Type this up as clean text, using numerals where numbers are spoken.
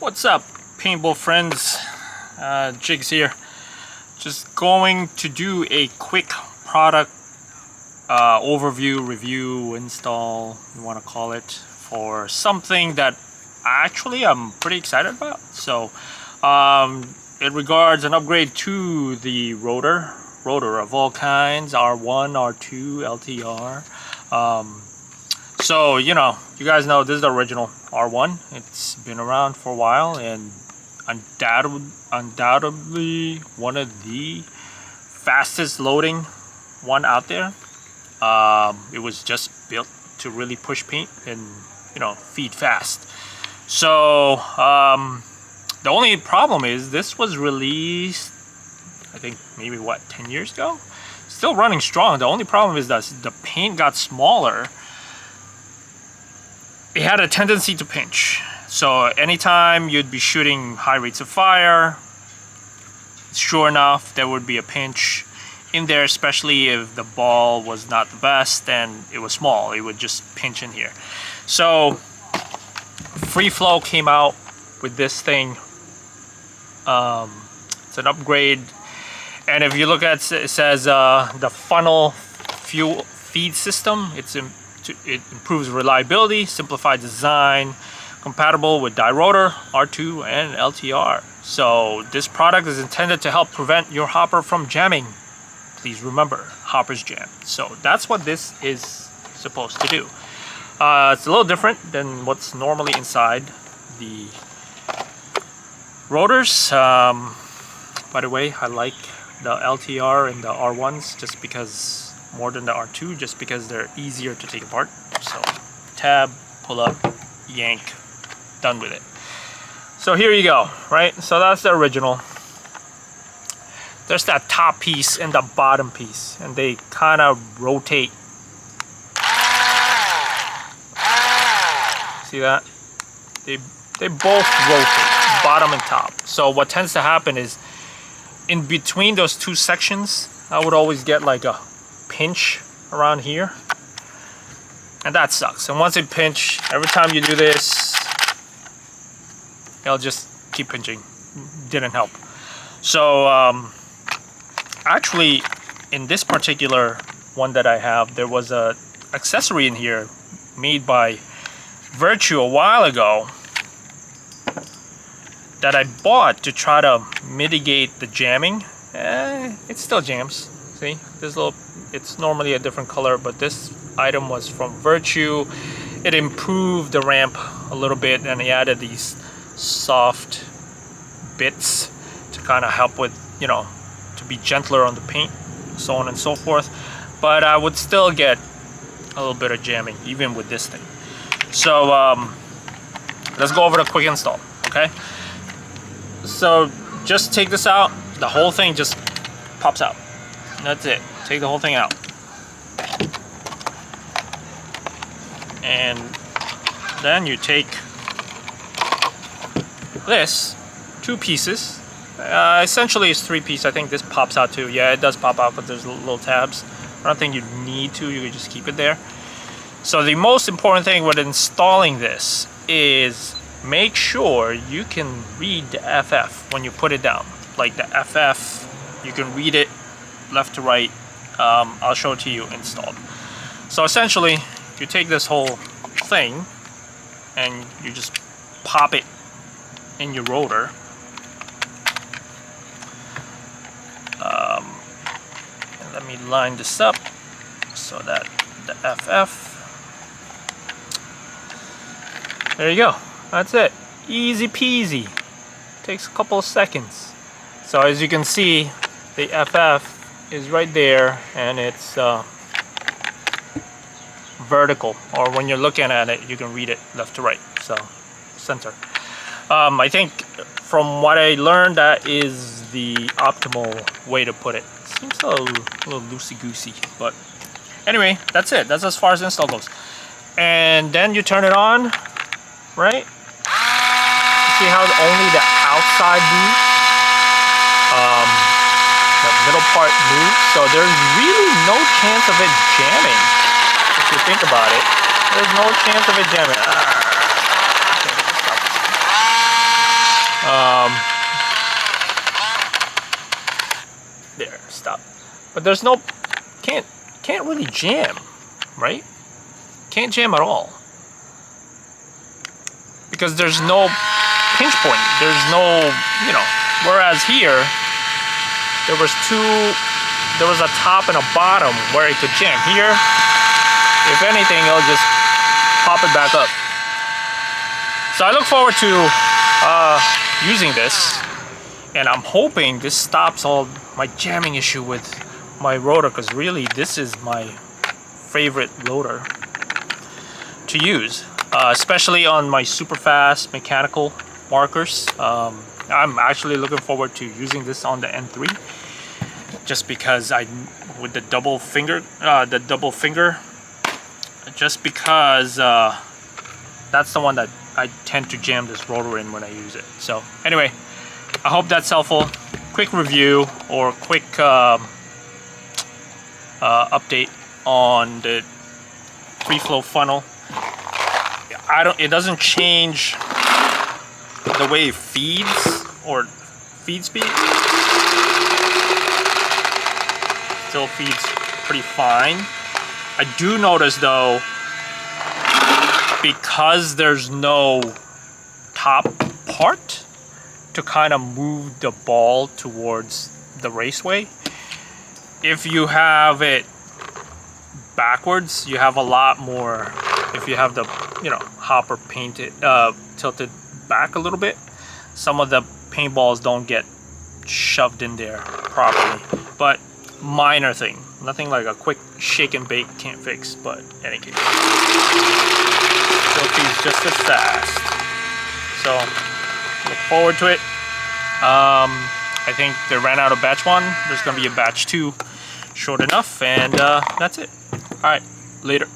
What's up, paintball friends? Jigs here. Just going to do a quick product overview, review, install, you want to call it, for something that actually I'm pretty excited about. So it regards an upgrade to the rotor of all kinds, R1, R2, LTR. So, you know, you guys know this is the original R1. It's been around for a while and undoubtedly one of the fastest loading one out there. It was just built to really push paint and, you know, feed fast. So the only problem is this was released, I think maybe what, 10 years ago? Still running strong. The only problem is that the paint got smaller. It had a tendency to pinch. So anytime you'd be shooting high rates of fire, sure enough, there would be a pinch in there, especially if the ball was not the best and it was small. It would just pinch in here. So FreeFlow came out with this thing. It's an upgrade. And if you look at it, says the funnel fuel feed system. It improves reliability, simplified design, compatible with Rotor, R2, and LTR. So this product is intended to help prevent your hopper from jamming. Please remember, hoppers jam. So that's what this is supposed to do. It's a little different than what's normally inside the rotors. By the way, I like the LTR and the R1s just because, more than the R2, just because they're easier to take apart. So tab, pull up, yank, done with it. So here you go, right? So that's the original. There's that top piece and the bottom piece, and they kind of rotate. See that? They both rotate, bottom and top. So what tends to happen is, in between those two sections, I would always get like a pinch around here, and that sucks. And once it pinch, every time you do this, it'll just keep pinching. Didn't help. So actually, in this particular one that I have, there was a accessory in here made by Virtue a while ago that I bought to try to mitigate the jamming. It still jams. See, this little, it's normally a different color, but this item was from Virtue. It improved the ramp a little bit, and it added these soft bits to kind of help with, you know, to be gentler on the paint, so on and so forth. But I would still get a little bit of jamming even with this thing. So let's go over the quick install, okay? So just take this out. The whole thing just pops out. That's it. Take the whole thing out. And then you take this, two pieces. Essentially it's three pieces. I think this pops out too. Yeah, it does pop out, but there's little tabs. I don't think you need to. You can just keep it there. So the most important thing with installing this is make sure you can read the FF when you put it down. Like the FF, you can read it left to right. I'll show it to you installed. So essentially, you take this whole thing and you just pop it in your rotor. And let me line this up so that the FF. There you go. That's it. Easy peasy. Takes a couple of seconds. So as you can see, the FF is right there, and it's vertical, or when you're looking at it, you can read it left to right. So center. I think from what I learned, that is the optimal way to put it. Seems a little loosey-goosey, but anyway, that's it. That's as far as install goes. And then you turn it on, right? You see how only the outside moves? The middle part moves, so there's really no chance of it jamming. If you think about it, there's no chance of it jamming. There, stop. But there's no, can't really jam, right? Can't jam at all. Because there's no pinch point. There's no, you know, whereas here, there was a top and a bottom where it could jam. Here, if anything, it'll just pop it back up. So I look forward to using this, and I'm hoping this stops all my jamming issue with my rotor, because really this is my favorite loader to use, especially on my super fast mechanical markers. I'm actually looking forward to using this on the N3, just because with the double finger, just because that's the one that I tend to jam this rotor in when I use it. So anyway, I hope that's helpful. Quick review or quick update on the FreeFlow funnel. It doesn't change the way it feeds or feed speed. Still feeds pretty fine. I do notice though, because there's no top part to kind of move the ball towards the raceway, if you have it backwards, you have a lot more. If you have the, you know, hopper painted, tilted back a little bit, some of the paintballs don't get shoved in there properly. But minor thing, nothing like a quick shake and bake can't fix, but in any case, still feeds just as fast. So look forward to it. I think they ran out of batch 1. There's gonna be a batch 2 short enough, and that's it. All right, later.